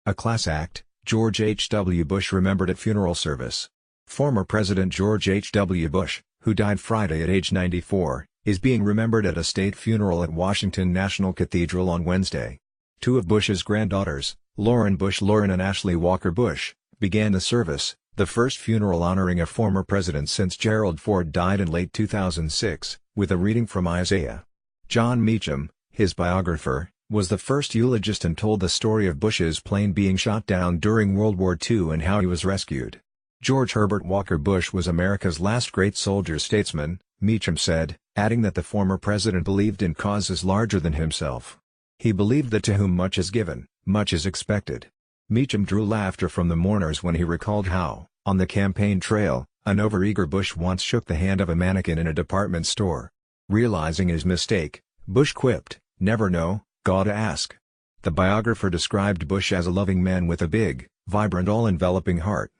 A class act, George H. W. Bush remembered at funeral service. Former President George H. W. Bush, who died Friday at age 94, is being remembered at a state funeral at Washington National Cathedral on Wednesday. Two of Bush's granddaughters, Lauren and Ashley Walker Bush, began the service, the first funeral honoring a former president since Gerald Ford died in late 2006, with a reading from Isaiah. John Meacham, his biographer, was the first eulogist and told the story of Bush's plane being shot down during World War II and how he was rescued. George Herbert Walker Bush was America's last great soldier-statesman, Meacham said, adding that the former president believed in causes larger than himself. He believed that to whom much is given, much is expected. Meacham drew laughter from the mourners when he recalled how, on the campaign trail, an overeager Bush once shook the hand of a mannequin in a department store. Realizing his mistake, Bush quipped, "Never know, gotta ask." The biographer described Bush as a loving man with a big, vibrant all-enveloping heart.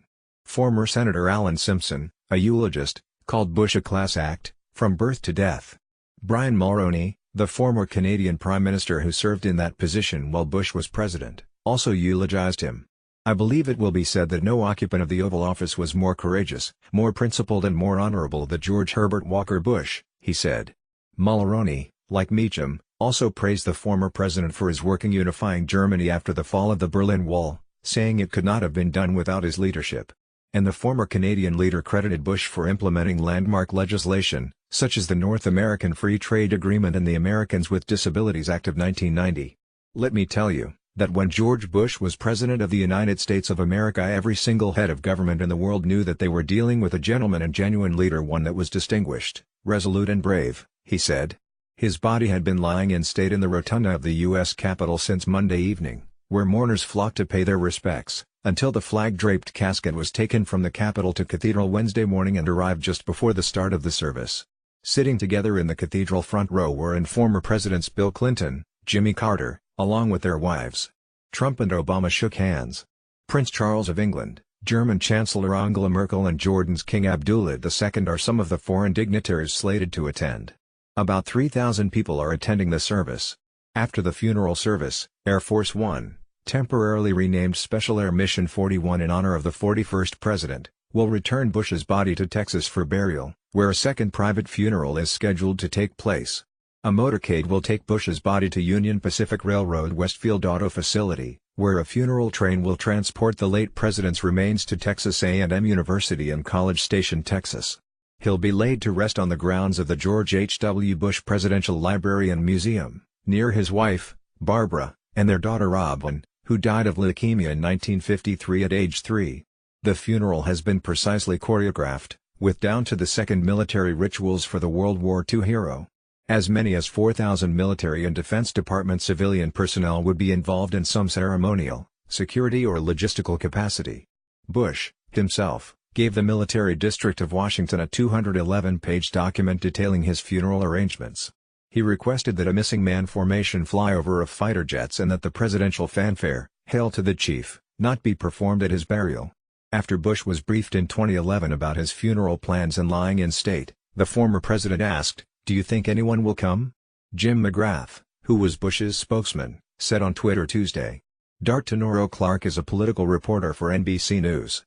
Former Senator Alan Simpson, a eulogist, called Bush a class act, from birth to death. Brian Mulroney, the former Canadian Prime Minister who served in that position while Bush was president, also eulogized him. "I believe it will be said that no occupant of the Oval Office was more courageous, more principled and more honorable than George Herbert Walker Bush," he said. Mulroney, like Meacham, also praised the former president for his work in unifying Germany after the fall of the Berlin Wall, saying it could not have been done without his leadership. And the former Canadian leader credited Bush for implementing landmark legislation, such as the North American Free Trade Agreement and the Americans with Disabilities Act of 1990. "Let me tell you, that when George Bush was President of the United States of America, every single head of government in the world knew that they were dealing with a gentleman and genuine leader, one that was distinguished, resolute and brave," he said. His body had been lying in state in the rotunda of the U.S. Capitol since Monday evening, where mourners flocked to pay their respects, until the flag-draped casket was taken from the Capitol to Cathedral Wednesday morning and arrived just before the start of the service. Sitting together in the cathedral front row were former Presidents Bill Clinton, Jimmy Carter, along with their wives. Trump and Obama shook hands. Prince Charles of England, German Chancellor Angela Merkel and Jordan's King Abdullah II are some of the foreign dignitaries slated to attend. About 3,000 people are attending the service. After the funeral service, Air Force One, temporarily renamed Special Air Mission 41 in honor of the 41st president, will return Bush's body to Texas for burial, where a second private funeral is scheduled to take place. A motorcade will take Bush's body to Union Pacific Railroad Westfield Auto Facility, where a funeral train will transport the late president's remains to Texas A&M University in College Station, Texas. He'll be laid to rest on the grounds of the George H. W. Bush Presidential Library and Museum, near his wife, Barbara, and their daughter Robin, who died of leukemia in 1953 at age 3. The funeral has been precisely choreographed, with down-to-the-second military rituals for the World War II hero. As many as 4,000 military and Defense Department civilian personnel would be involved in some ceremonial, security or logistical capacity. Bush, himself, gave the Military District of Washington a 211-page document detailing his funeral arrangements. He requested that a missing man formation flyover of fighter jets and that the presidential fanfare, "Hail to the Chief," not be performed at his burial. After Bush was briefed in 2011 about his funeral plans and lying in state, the former president asked, "Do you think anyone will come?" Jim McGrath, who was Bush's spokesman, said on Twitter Tuesday. D'Artenoro Clark is a political reporter for NBC News.